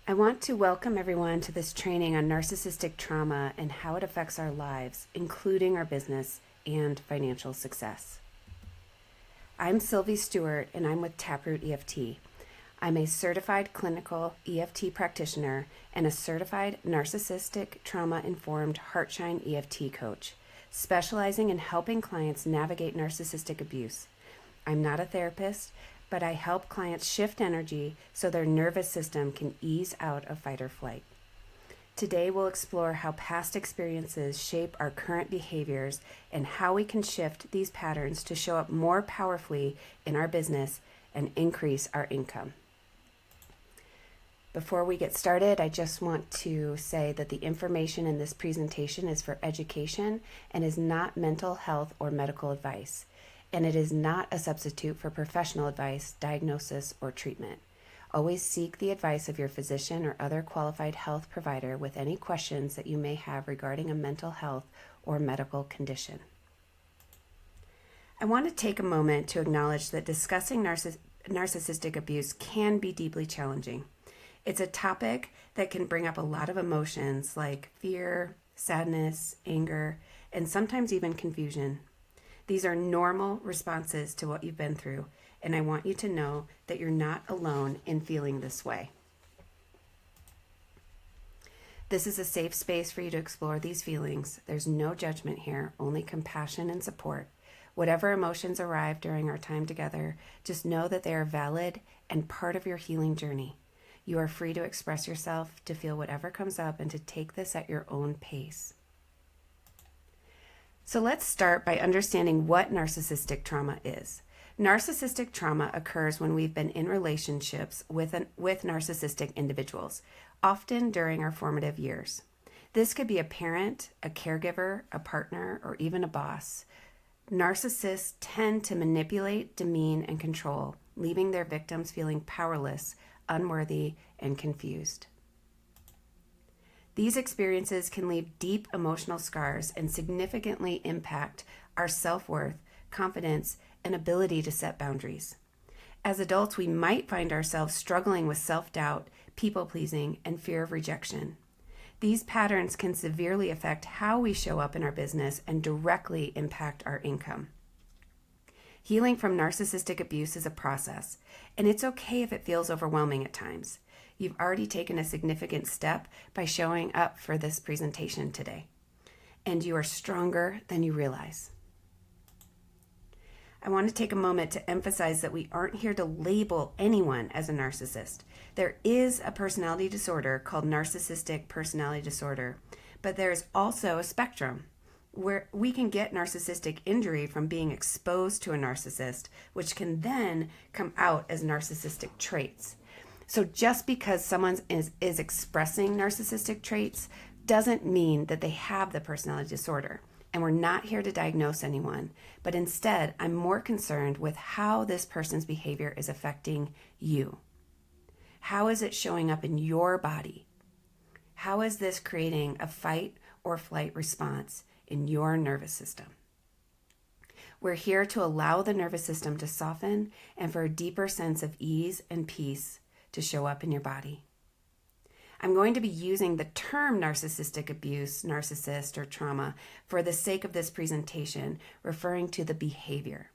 I want to welcome everyone to this training on narcissistic trauma and how it affects our lives, including our business and financial success. I'm Sylvie Stewart, and I'm with Taproot EFT. I'm a certified clinical EFT practitioner and a certified narcissistic trauma-informed Heartshine EFT coach, specializing in helping clients navigate narcissistic abuse. I'm not a therapist, but I help clients shift energy so their nervous system can ease out of fight or flight. Today, we'll explore how past experiences shape our current behaviors and how we can shift these patterns to show up more powerfully in our business and increase our income. Before we get started, I just want to say that the information in this presentation is for education and is not mental health or medical advice, and it is not a substitute for professional advice, diagnosis, or treatment. Always seek the advice of your physician or other qualified health provider with any questions that you may have regarding a mental health or medical condition. I want to take a moment to acknowledge that discussing narcissistic abuse can be deeply challenging. It's a topic that can bring up a lot of emotions like fear, sadness, anger, and sometimes even confusion. These are normal responses to what you've been through, and I want you to know that you're not alone in feeling this way. This is a safe space for you to explore these feelings. There's no judgment here, only compassion and support. Whatever emotions arrive during our time together, just know that they are valid and part of your healing journey. You are free to express yourself, to feel whatever comes up, and to take this at your own pace. So let's start by understanding what narcissistic trauma is. Narcissistic trauma occurs when we've been in relationships with narcissistic individuals, often during our formative years. This could be a parent, a caregiver, a partner, or even a boss. Narcissists tend to manipulate, demean, and control, leaving their victims feeling powerless, unworthy, and confused. These experiences can leave deep emotional scars and significantly impact our self-worth, confidence, and ability to set boundaries. As adults, we might find ourselves struggling with self-doubt, people-pleasing, and fear of rejection. These patterns can severely affect how we show up in our business and directly impact our income. Healing from narcissistic abuse is a process, and it's okay if it feels overwhelming at times. You've already taken a significant step by showing up for this presentation today, and you are stronger than you realize. I want to take a moment to emphasize that we aren't here to label anyone as a narcissist. There is a personality disorder called narcissistic personality disorder, but there is also a spectrum where we can get narcissistic injury from being exposed to a narcissist, which can then come out as narcissistic traits. So just because someone is expressing narcissistic traits doesn't mean that they have the personality disorder. And we're not here to diagnose anyone, but instead, I'm more concerned with how this person's behavior is affecting you. How is it showing up in your body? How is this creating a fight or flight response in your nervous system? We're here to allow the nervous system to soften and for a deeper sense of ease and peace to show up in your body. I'm going to be using the term narcissistic abuse, narcissist, or trauma for the sake of this presentation, referring to the behavior.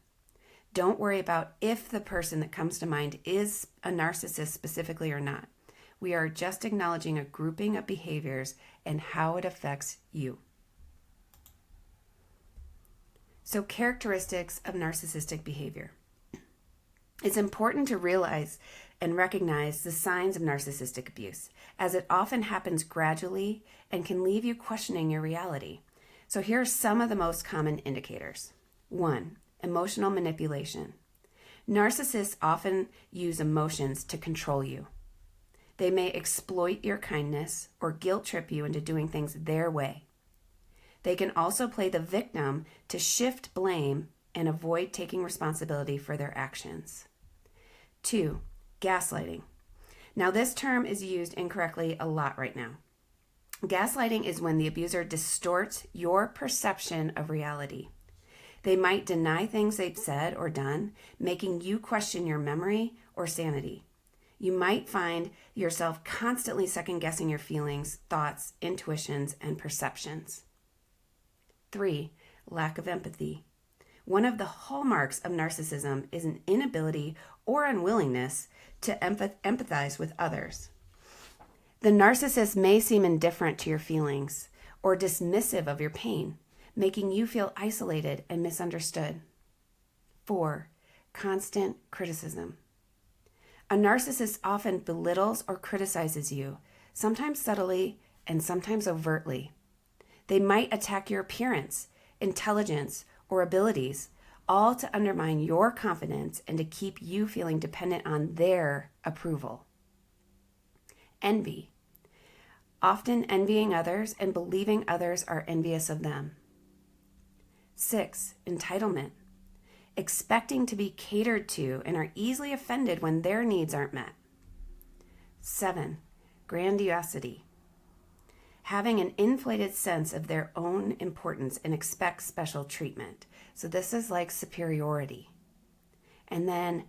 Don't worry about if the person that comes to mind is a narcissist specifically or not. We are just acknowledging a grouping of behaviors and how it affects you. So, characteristics of narcissistic behavior. It's important to realize and recognize the signs of narcissistic abuse, as it often happens gradually and can leave you questioning your reality. So here are some of the most common indicators. 1. Emotional manipulation. Narcissists often use emotions to control you. They may exploit your kindness or guilt trip you into doing things their way. They can also play the victim to shift blame and avoid taking responsibility for their actions. 2. Gaslighting. Now, this term is used incorrectly a lot right now. Gaslighting is when the abuser distorts your perception of reality. They might deny things they've said or done, making you question your memory or sanity. You might find yourself constantly second-guessing your feelings, thoughts, intuitions, and perceptions. 3, lack of empathy. One of the hallmarks of narcissism is an inability or unwillingness to empathize with others. The narcissist may seem indifferent to your feelings or dismissive of your pain, making you feel isolated and misunderstood. 4, constant criticism. A narcissist often belittles or criticizes you, sometimes subtly and sometimes overtly. They might attack your appearance, intelligence, or abilities, all to undermine your confidence and to keep you feeling dependent on their approval. Envy. Often envying others and believing others are envious of them. 6, entitlement. Expecting to be catered to and are easily offended when their needs aren't met. 7, grandiosity. Having an inflated sense of their own importance and expect special treatment. So this is like superiority. And then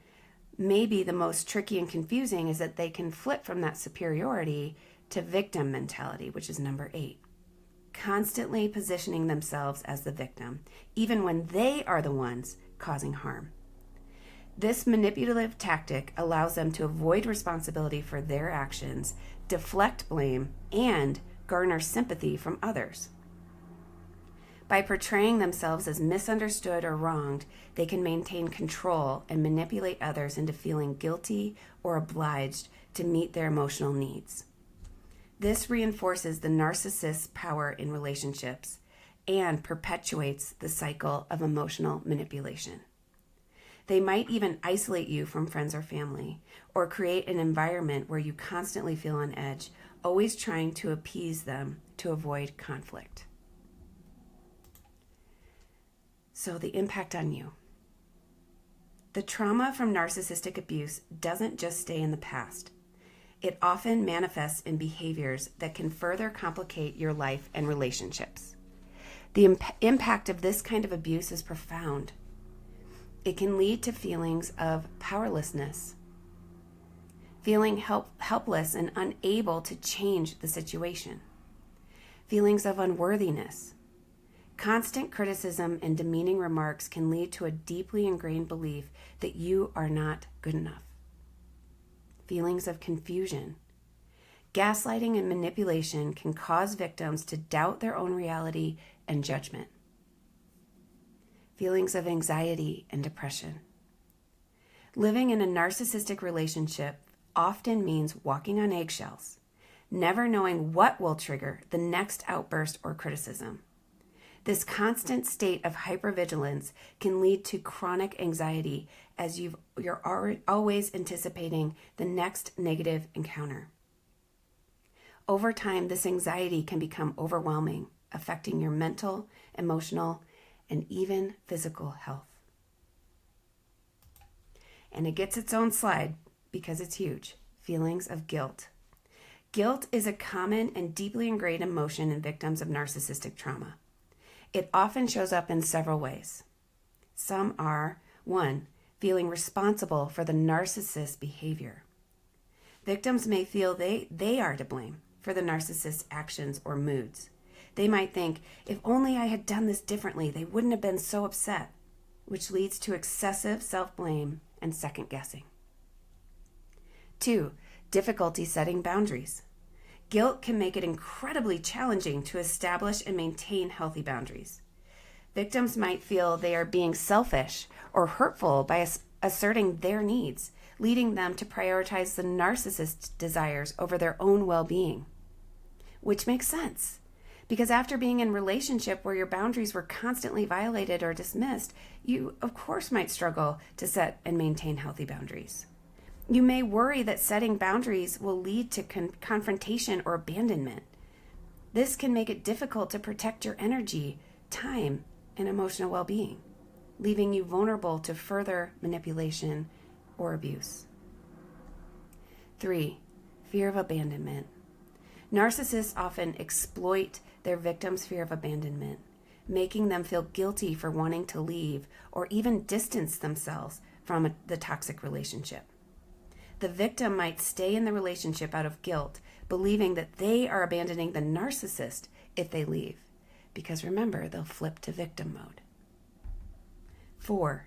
maybe the most tricky and confusing is that they can flip from that superiority to victim mentality, which is number 8. Constantly positioning themselves as the victim, even when they are the ones causing harm. This manipulative tactic allows them to avoid responsibility for their actions, deflect blame, and garner sympathy from others. By portraying themselves as misunderstood or wronged, they can maintain control and manipulate others into feeling guilty or obliged to meet their emotional needs. This reinforces the narcissist's power in relationships and perpetuates the cycle of emotional manipulation. They might even isolate you from friends or family, or create an environment where you constantly feel on edge, always trying to appease them to avoid conflict. So the impact on you. The trauma from narcissistic abuse doesn't just stay in the past. It often manifests in behaviors that can further complicate your life and relationships. The impact of this kind of abuse is profound. It can lead to feelings of powerlessness, feeling helpless and unable to change the situation, feelings of unworthiness. Constant criticism and demeaning remarks can lead to a deeply ingrained belief that you are not good enough. Feelings of confusion. Gaslighting and manipulation can cause victims to doubt their own reality and judgment. Feelings of anxiety and depression. Living in a narcissistic relationship often means walking on eggshells, never knowing what will trigger the next outburst or criticism. This constant state of hypervigilance can lead to chronic anxiety as you're always anticipating the next negative encounter. Over time, this anxiety can become overwhelming, affecting your mental, emotional, and even physical health. And it gets its own slide because it's huge. Feelings of guilt. Guilt is a common and deeply ingrained emotion in victims of narcissistic trauma. It often shows up in several ways. Some are, 1, feeling responsible for the narcissist's behavior. Victims may feel they are to blame for the narcissist's actions or moods. They might think, if only I had done this differently, they wouldn't have been so upset, which leads to excessive self-blame and second-guessing. 2, difficulty setting boundaries. Guilt can make it incredibly challenging to establish and maintain healthy boundaries. Victims might feel they are being selfish or hurtful by asserting their needs, leading them to prioritize the narcissist's desires over their own well-being. Which makes sense, because after being in a relationship where your boundaries were constantly violated or dismissed, you, of course, might struggle to set and maintain healthy boundaries. You may worry that setting boundaries will lead to confrontation or abandonment. This can make it difficult to protect your energy, time, and emotional well-being, leaving you vulnerable to further manipulation or abuse. 3, fear of abandonment. Narcissists often exploit their victims' fear of abandonment, making them feel guilty for wanting to leave or even distance themselves from the toxic relationship. The victim might stay in the relationship out of guilt, believing that they are abandoning the narcissist if they leave, because remember, they'll flip to victim mode. 4.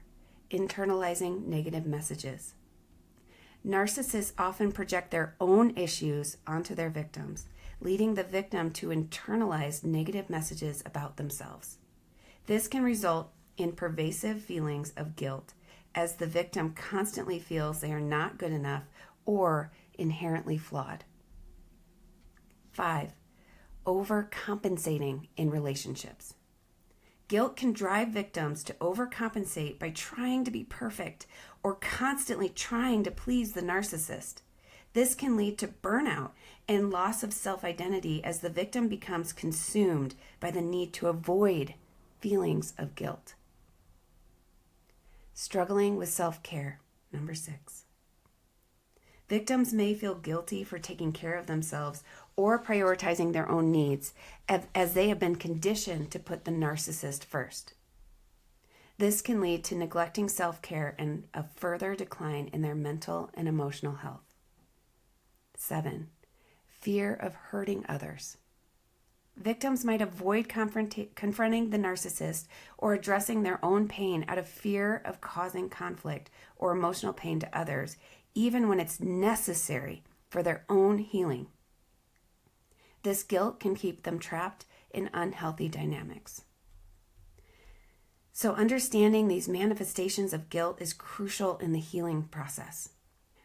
Internalizing negative messages. Narcissists often project their own issues onto their victims, leading the victim to internalize negative messages about themselves. This can result in pervasive feelings of guilt, as the victim constantly feels they are not good enough or inherently flawed. 5. Overcompensating in relationships. Guilt can drive victims to overcompensate by trying to be perfect or constantly trying to please the narcissist. This can lead to burnout and loss of self-identity as the victim becomes consumed by the need to avoid feelings of guilt. Struggling with self-care, number 6. Victims may feel guilty for taking care of themselves or prioritizing their own needs, as they have been conditioned to put the narcissist first. This can lead to neglecting self-care and a further decline in their mental and emotional health. 7. Fear of hurting others. Victims might avoid confronting the narcissist or addressing their own pain out of fear of causing conflict or emotional pain to others, even when it's necessary for their own healing. This guilt can keep them trapped in unhealthy dynamics. So understanding these manifestations of guilt is crucial in the healing process.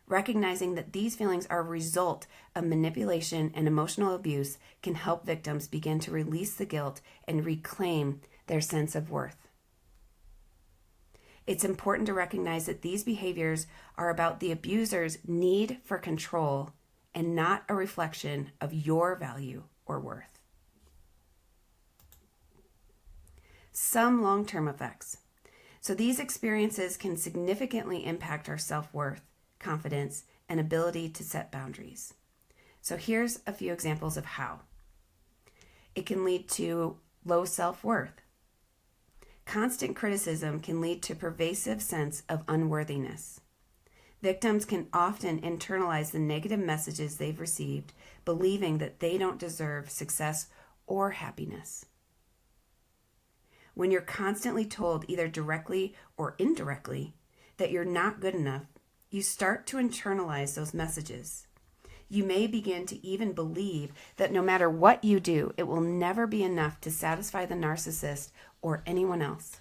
Recognizing that these feelings are a result of manipulation and emotional abuse can help victims begin to release the guilt and reclaim their sense of worth. It's important to recognize that these behaviors are about the abuser's need for control and not a reflection of your value or worth. Some long-term effects. So these experiences can significantly impact our self-worth, confidence, and ability to set boundaries. So here's a few examples of how. It can lead to low self-worth. Constant criticism can lead to pervasive sense of unworthiness. Victims can often internalize the negative messages they've received, believing that they don't deserve success or happiness. When you're constantly told, either directly or indirectly, that you're not good enough, you start to internalize those messages. You may begin to even believe that no matter what you do, it will never be enough to satisfy the narcissist or anyone else.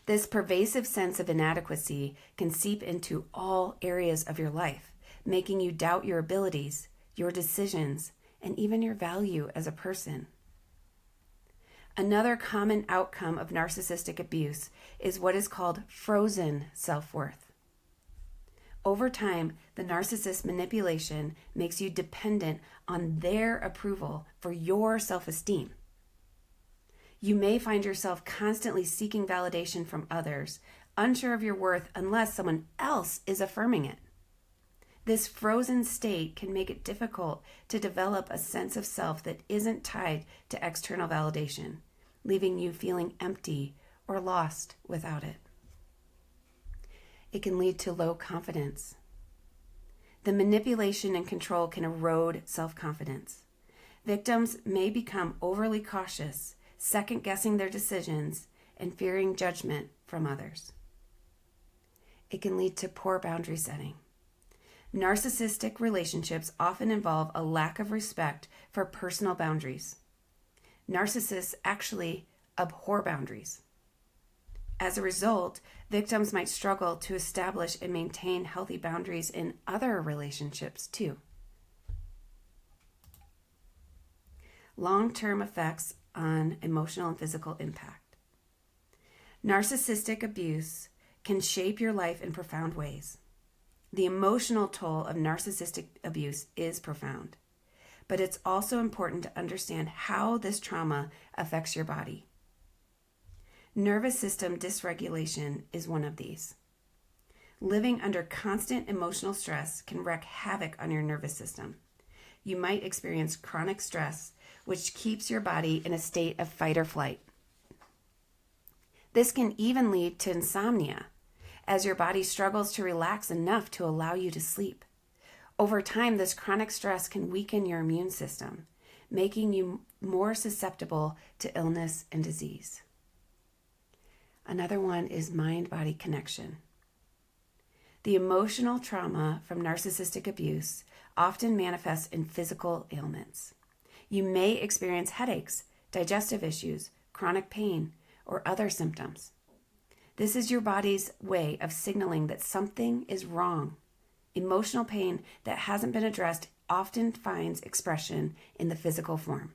This pervasive sense of inadequacy can seep into all areas of your life, making you doubt your abilities, your decisions, and even your value as a person. Another common outcome of narcissistic abuse is what is called frozen self-worth. Over time, the narcissist's manipulation makes you dependent on their approval for your self-esteem. You may find yourself constantly seeking validation from others, unsure of your worth unless someone else is affirming it. This frozen state can make it difficult to develop a sense of self that isn't tied to external validation, leaving you feeling empty or lost without it. It can lead to low confidence. The manipulation and control can erode self-confidence. Victims may become overly cautious, second-guessing their decisions, and fearing judgment from others. It can lead to poor boundary setting. Narcissistic relationships often involve a lack of respect for personal boundaries. Narcissists actually abhor boundaries. As a result, victims might struggle to establish and maintain healthy boundaries in other relationships too. Long-term effects on emotional and physical impact. Narcissistic abuse can shape your life in profound ways. The emotional toll of narcissistic abuse is profound, but it's also important to understand how this trauma affects your body. Nervous system dysregulation is one of these. Living under constant emotional stress can wreak havoc on your nervous system. You might experience chronic stress, which keeps your body in a state of fight or flight. This can even lead to insomnia, as your body struggles to relax enough to allow you to sleep. Over time, this chronic stress can weaken your immune system, making you more susceptible to illness and disease. Another one is mind-body connection. The emotional trauma from narcissistic abuse often manifests in physical ailments. You may experience headaches, digestive issues, chronic pain, or other symptoms. This is your body's way of signaling that something is wrong. Emotional pain that hasn't been addressed often finds expression in the physical form.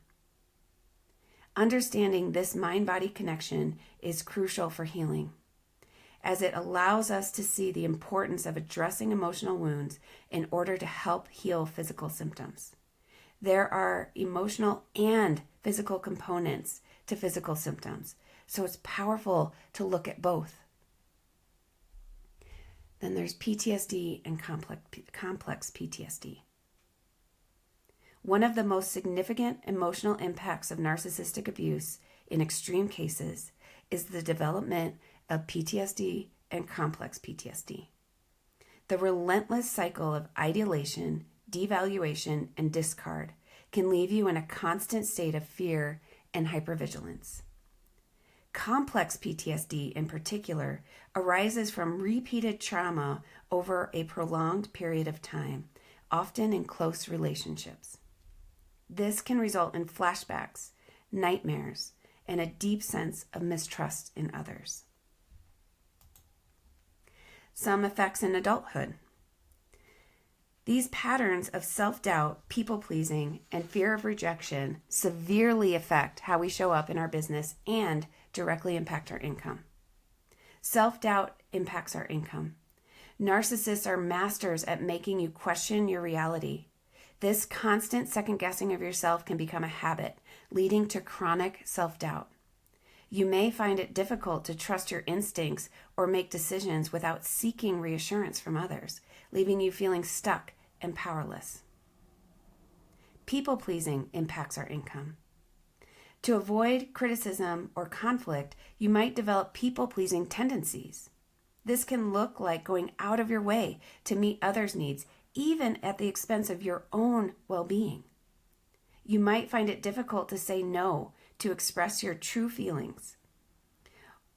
Understanding this mind-body connection is crucial for healing, as it allows us to see the importance of addressing emotional wounds in order to help heal physical symptoms. There are emotional and physical components to physical symptoms, so it's powerful to look at both. Then there's PTSD and complex PTSD. One of the most significant emotional impacts of narcissistic abuse in extreme cases is the development of PTSD and complex PTSD. The relentless cycle of ideation, devaluation, and discard can leave you in a constant state of fear and hypervigilance. Complex PTSD in particular arises from repeated trauma over a prolonged period of time, often in close relationships. This can result in flashbacks, nightmares, and a deep sense of mistrust in others. Some effects in adulthood. These patterns of self-doubt, people-pleasing, and fear of rejection severely affect how we show up in our business and directly impact our income. Self-doubt impacts our income. Narcissists are masters at making you question your reality. This constant second-guessing of yourself can become a habit, leading to chronic self-doubt. You may find it difficult to trust your instincts or make decisions without seeking reassurance from others, leaving you feeling stuck and powerless. People-pleasing impacts our income. To avoid criticism or conflict, you might develop people-pleasing tendencies. This can look like going out of your way to meet others' needs, even at the expense of your own well-being. You might find it difficult to say no to express your true feelings,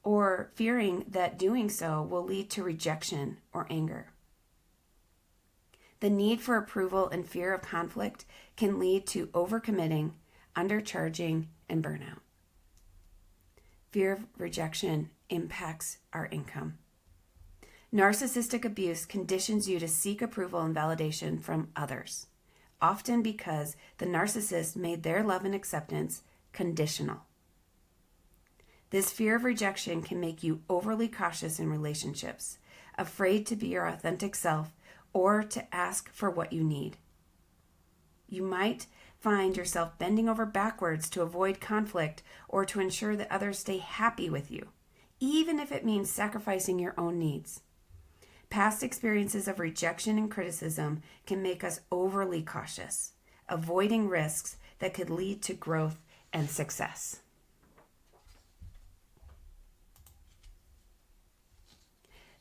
or fearing that doing so will lead to rejection or anger. The need for approval and fear of conflict can lead to overcommitting, undercharging, and burnout. Fear of rejection impacts our income. Narcissistic abuse conditions you to seek approval and validation from others, often because the narcissist made their love and acceptance conditional. This fear of rejection can make you overly cautious in relationships, afraid to be your authentic self or to ask for what you need. You might find yourself bending over backwards to avoid conflict or to ensure that others stay happy with you, even if it means sacrificing your own needs. Past experiences of rejection and criticism can make us overly cautious, avoiding risks that could lead to growth and success.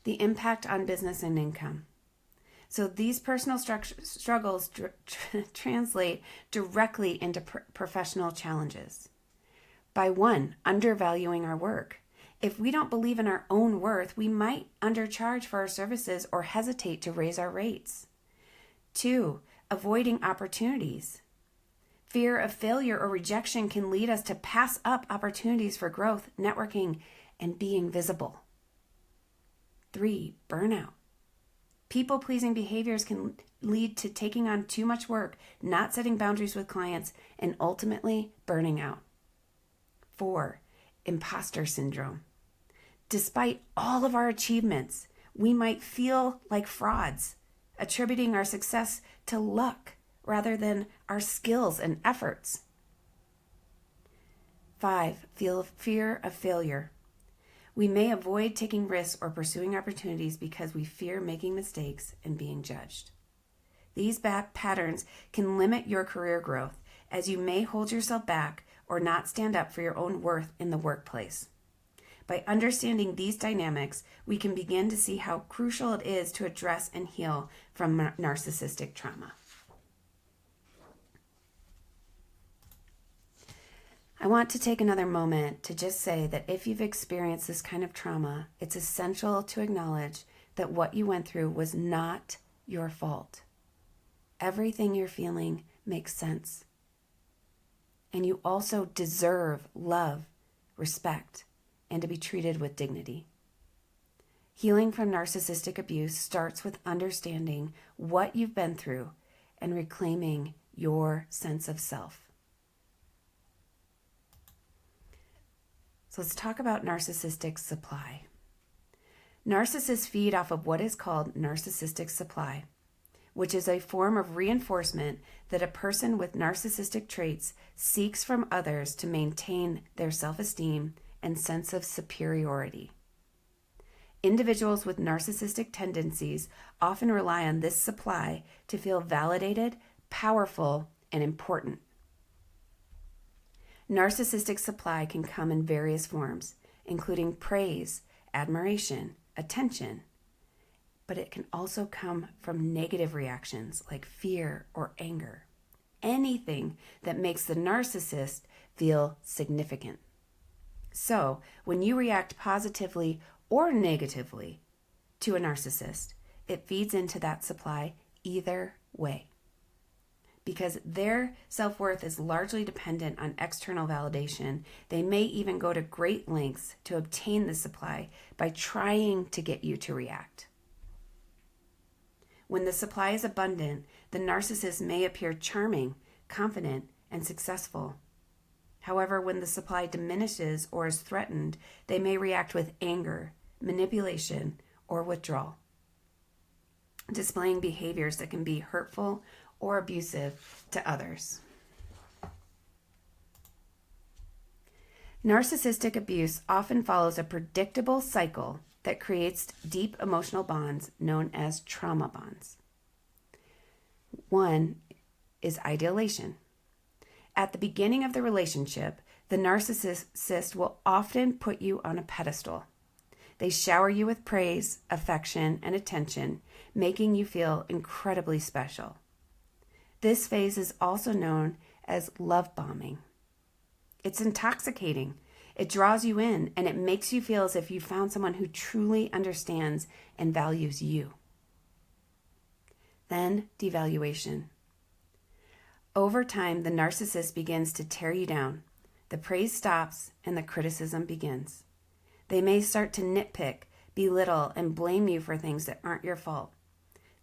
The impact on business and income. So these personal struggles translate directly into professional challenges. By 1, undervaluing our work. If we don't believe in our own worth, we might undercharge for our services or hesitate to raise our rates. 2, avoiding opportunities. Fear of failure or rejection can lead us to pass up opportunities for growth, networking, and being visible. 3, burnout. People-pleasing behaviors can lead to taking on too much work, not setting boundaries with clients, and ultimately burning out. 4, imposter syndrome. Despite all of our achievements, we might feel like frauds, attributing our success to luck rather than our skills and efforts. 5, fear of failure. We may avoid taking risks or pursuing opportunities because we fear making mistakes and being judged. These patterns can limit your career growth, as you may hold yourself back or not stand up for your own worth in the workplace. By understanding these dynamics, we can begin to see how crucial it is to address and heal from narcissistic trauma. I want to take another moment to just say that if you've experienced this kind of trauma, it's essential to acknowledge that what you went through was not your fault. Everything you're feeling makes sense. And you also deserve love, respect, and to be treated with dignity. Healing from narcissistic abuse starts with understanding what you've been through and reclaiming your sense of self. So let's talk about narcissistic supply. Narcissists feed off of what is called narcissistic supply, which is a form of reinforcement that a person with narcissistic traits seeks from others to maintain their self-esteem and sense of superiority. Individuals with narcissistic tendencies often rely on this supply to feel validated, powerful, and important. Narcissistic supply can come in various forms, including praise, admiration, attention, but it can also come from negative reactions like fear or anger. Anything that makes the narcissist feel significant. So, when you react positively or negatively to a narcissist, it feeds into that supply either way. Because their self-worth is largely dependent on external validation, they may even go to great lengths to obtain the supply by trying to get you to react. When the supply is abundant, the narcissist may appear charming, confident, and successful. However, when the supply diminishes or is threatened, they may react with anger, manipulation, or withdrawal, displaying behaviors that can be hurtful or abusive to others. Narcissistic abuse often follows a predictable cycle that creates deep emotional bonds known as trauma bonds. One is ideation. At the beginning of the relationship, the narcissist will often put you on a pedestal. They shower you with praise, affection, and attention, making you feel incredibly special. This phase is also known as love bombing. It's intoxicating. It draws you in, and it makes you feel as if you found someone who truly understands and values you. Then, devaluation. Over time, the narcissist begins to tear you down. The praise stops, and the criticism begins. They may start to nitpick, belittle, and blame you for things that aren't your fault.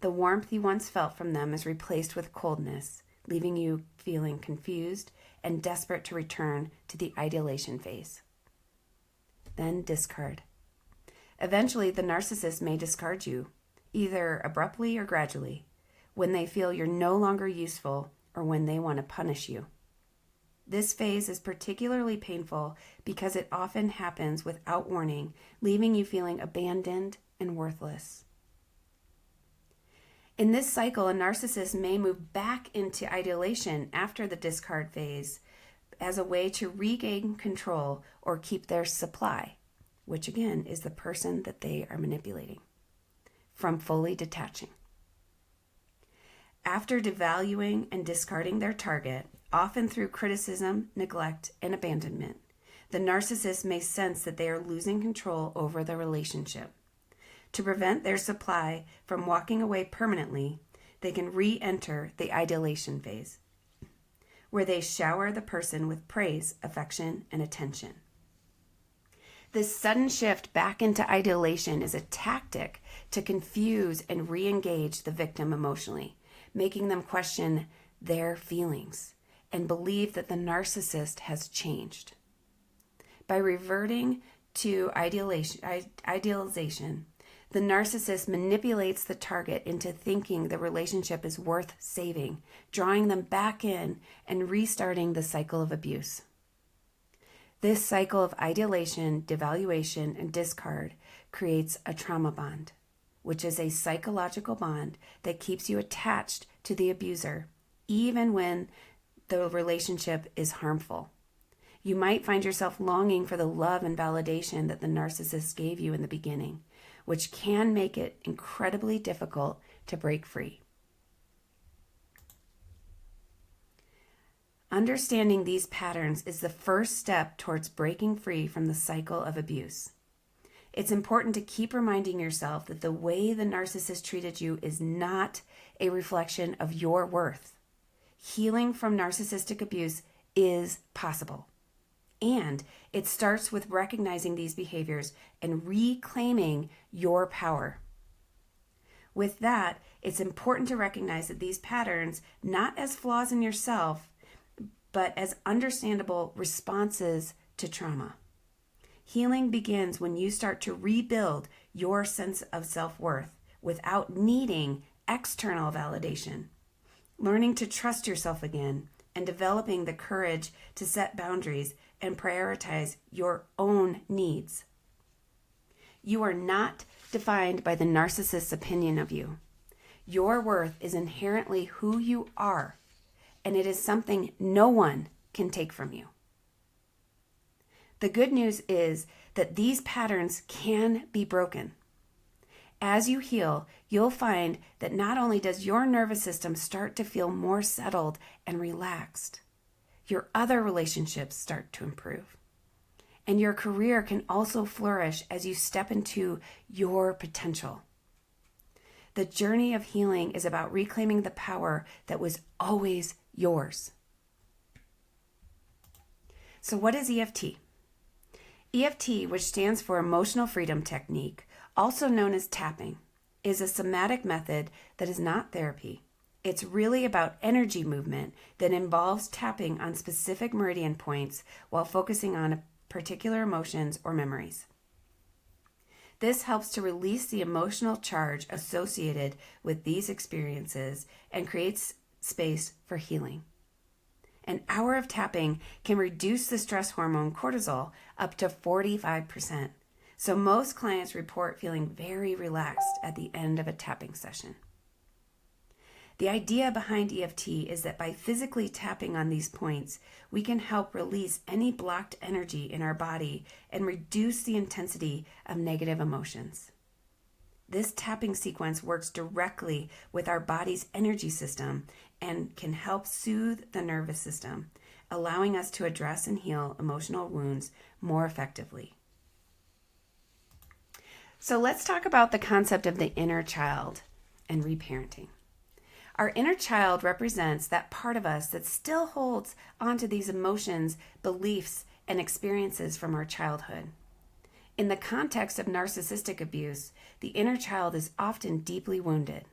The warmth you once felt from them is replaced with coldness, leaving you feeling confused and desperate to return to the ideation phase. Then discard. Eventually, the narcissist may discard you, either abruptly or gradually, when they feel you're no longer useful or when they want to punish you. This phase is particularly painful because it often happens without warning, leaving you feeling abandoned and worthless. In this cycle, a narcissist may move back into ideation after the discard phase as a way to regain control or keep their supply, which again is the person that they are manipulating, from fully detaching. After devaluing and discarding their target, often through criticism, neglect, and abandonment, the narcissist may sense that they are losing control over the relationship. To prevent their supply from walking away permanently, they can re-enter the ideation phase, where they shower the person with praise, affection, and attention. This sudden shift back into ideation is a tactic to confuse and re-engage the victim emotionally, making them question their feelings and believe that the narcissist has changed. By reverting to idealization, the narcissist manipulates the target into thinking the relationship is worth saving, drawing them back in and restarting the cycle of abuse. This cycle of ideation, devaluation, and discard creates a trauma bond, which is a psychological bond that keeps you attached to the abuser, even when the relationship is harmful. You might find yourself longing for the love and validation that the narcissist gave you in the beginning, which can make it incredibly difficult to break free. Understanding these patterns is the first step towards breaking free from the cycle of abuse. It's important to keep reminding yourself that the way the narcissist treated you is not a reflection of your worth. Healing from narcissistic abuse is possible. And it starts with recognizing these behaviors and reclaiming your power. With that, it's important to recognize that these patterns, not as flaws in yourself, but as understandable responses to trauma. Healing begins when you start to rebuild your sense of self-worth without needing external validation, learning to trust yourself again, and developing the courage to set boundaries and prioritize your own needs. You are not defined by the narcissist's opinion of you. Your worth is inherently who you are, and it is something no one can take from you. The good news is that these patterns can be broken. As you heal, you'll find that not only does your nervous system start to feel more settled and relaxed, your other relationships start to improve. And your career can also flourish as you step into your potential. The journey of healing is about reclaiming the power that was always yours. So what is EFT? EFT, which stands for Emotional Freedom Technique, also known as tapping, is a somatic method that is not therapy. It's really about energy movement that involves tapping on specific meridian points while focusing on particular emotions or memories. This helps to release the emotional charge associated with these experiences and creates space for healing. An hour of tapping can reduce the stress hormone cortisol up to 45%. So most clients report feeling very relaxed at the end of a tapping session. The idea behind EFT is that by physically tapping on these points, we can help release any blocked energy in our body and reduce the intensity of negative emotions. This tapping sequence works directly with our body's energy system and can help soothe the nervous system, allowing us to address and heal emotional wounds more effectively. So let's talk about the concept of the inner child and reparenting. Our inner child represents that part of us that still holds onto these emotions, beliefs, and experiences from our childhood. In the context of narcissistic abuse, the inner child is often deeply wounded.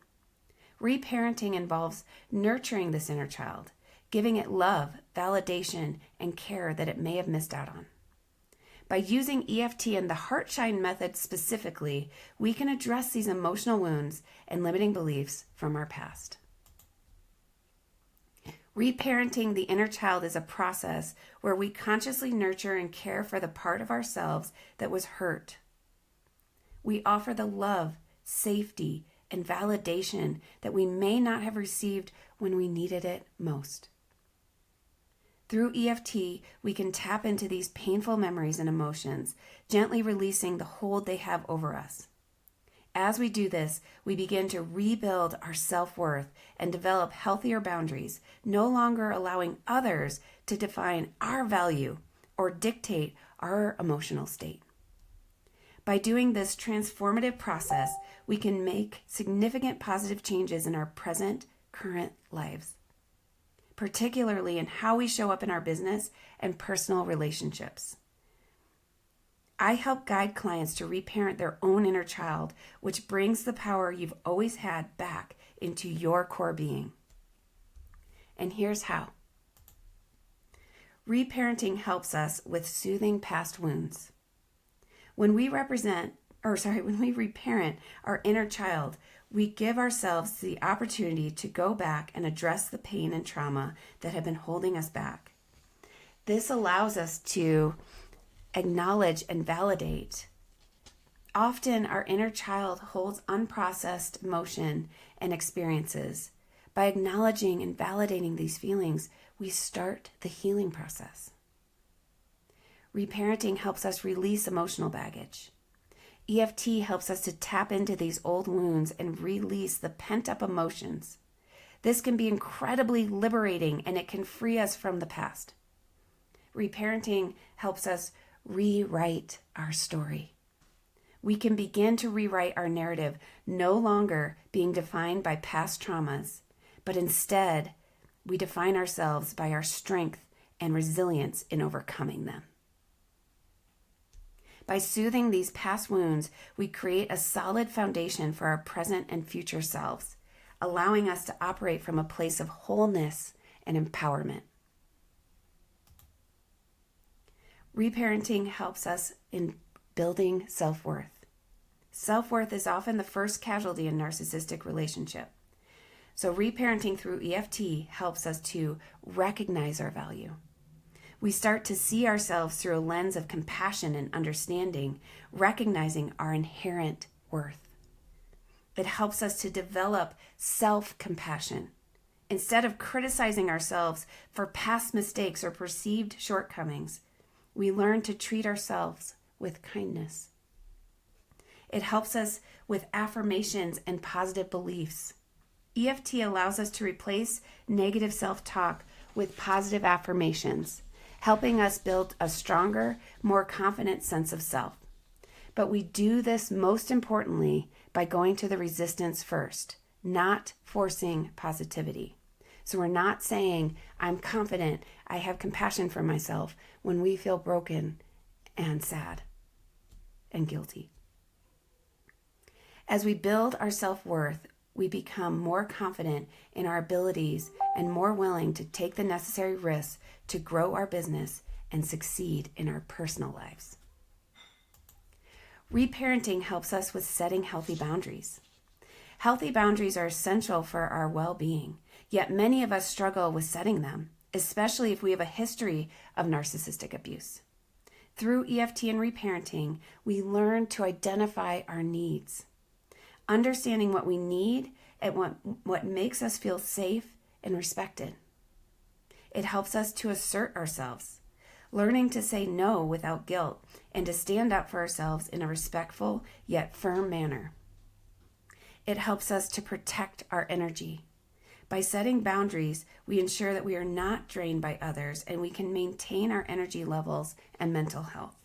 Reparenting involves nurturing this inner child, giving it love, validation, and care that it may have missed out on. By using EFT and the Heartshine method specifically, we can address these emotional wounds and limiting beliefs from our past. Reparenting the inner child is a process where we consciously nurture and care for the part of ourselves that was hurt. We offer the love, safety, and validation that we may not have received when we needed it most. Through EFT, we can tap into these painful memories and emotions, gently releasing the hold they have over us. As we do this, we begin to rebuild our self-worth and develop healthier boundaries, no longer allowing others to define our value or dictate our emotional state. By doing this transformative process, we can make significant positive changes in our current lives, particularly in how we show up in our business and personal relationships. I help guide clients to reparent their own inner child, which brings the power you've always had back into your core being. And here's how. Reparenting helps us with soothing past wounds. When we reparent our inner child, we give ourselves the opportunity to go back and address the pain and trauma that have been holding us back. This allows us to acknowledge and validate. Often our inner child holds unprocessed emotion and experiences. By acknowledging and validating these feelings, we start the healing process. Reparenting helps us release emotional baggage. EFT helps us to tap into these old wounds and release the pent-up emotions. This can be incredibly liberating, and it can free us from the past. Reparenting helps us rewrite our story. We can begin to rewrite our narrative, no longer being defined by past traumas, but instead, we define ourselves by our strength and resilience in overcoming them. By soothing these past wounds, we create a solid foundation for our present and future selves, allowing us to operate from a place of wholeness and empowerment. Reparenting helps us in building self-worth. Self-worth is often the first casualty in narcissistic relationship. So reparenting through EFT helps us to recognize our value. We start to see ourselves through a lens of compassion and understanding, recognizing our inherent worth. It helps us to develop self-compassion. Instead of criticizing ourselves for past mistakes or perceived shortcomings, we learn to treat ourselves with kindness. It helps us with affirmations and positive beliefs. EFT allows us to replace negative self-talk with positive affirmations, helping us build a stronger, more confident sense of self. But we do this most importantly by going to the resistance first, not forcing positivity. So we're not saying, I'm confident, I have compassion for myself, when we feel broken and sad and guilty. As we build our self-worth, we become more confident in our abilities and more willing to take the necessary risks to grow our business and succeed in our personal lives. Reparenting helps us with setting healthy boundaries. Healthy boundaries are essential for our well-being, yet many of us struggle with setting them, especially if we have a history of narcissistic abuse. Through EFT and reparenting, we learn to identify our needs. Understanding what we need and what makes us feel safe and respected. It helps us to assert ourselves, learning to say no without guilt and to stand up for ourselves in a respectful yet firm manner. It helps us to protect our energy. By setting boundaries, we ensure that we are not drained by others and we can maintain our energy levels and mental health.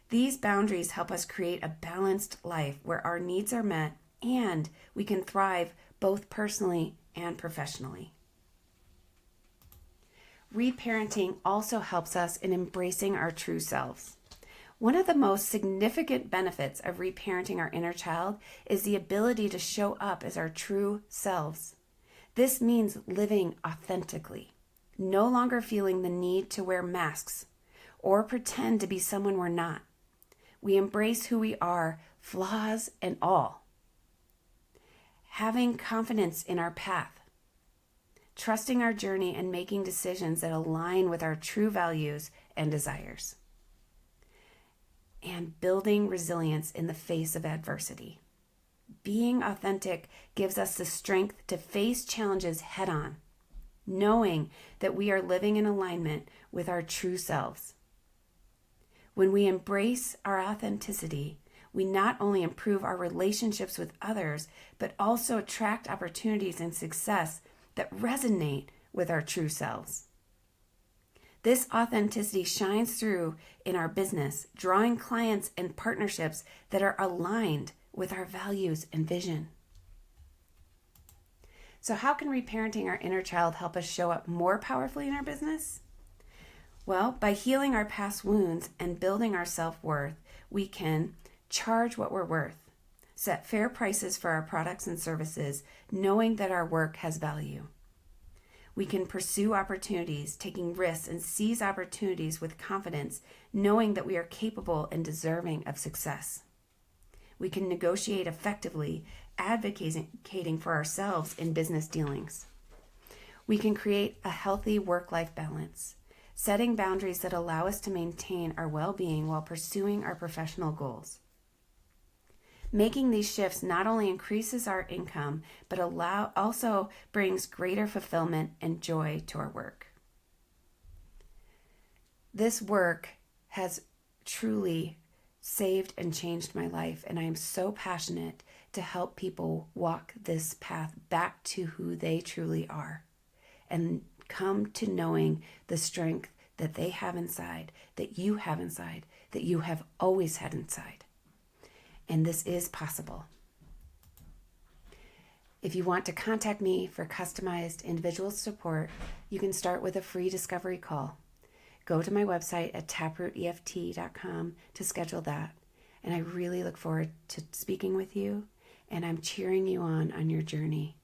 These boundaries help us create a balanced life where our needs are met and we can thrive both personally and professionally. Reparenting also helps us in embracing our true selves. One of the most significant benefits of reparenting our inner child is the ability to show up as our true selves. This means living authentically, no longer feeling the need to wear masks or pretend to be someone we're not. We embrace who we are, flaws and all. Having confidence in our path, trusting our journey and making decisions that align with our true values and desires, and building resilience in the face of adversity. Being authentic gives us the strength to face challenges head on, knowing that we are living in alignment with our true selves. When we embrace our authenticity, we not only improve our relationships with others, but also attract opportunities and success that resonate with our true selves. This authenticity shines through in our business, drawing clients and partnerships that are aligned with our values and vision. So how can reparenting our inner child help us show up more powerfully in our business? Well, by healing our past wounds and building our self-worth, we can charge what we're worth, set fair prices for our products and services, knowing that our work has value. We can pursue opportunities, taking risks, and seize opportunities with confidence, knowing that we are capable and deserving of success. We can negotiate effectively, advocating for ourselves in business dealings. We can create a healthy work-life balance, setting boundaries that allow us to maintain our well-being while pursuing our professional goals. Making these shifts not only increases our income, but also brings greater fulfillment and joy to our work. This work has truly saved and changed my life, and I am so passionate to help people walk this path back to who they truly are and come to knowing the strength that they have inside, that you have inside, that you have always had inside. And this is possible. If you want to contact me for customized individual support, you can start with a free discovery call. Go to my website at taprooteft.com to schedule that. And I really look forward to speaking with you, and I'm cheering you on your journey.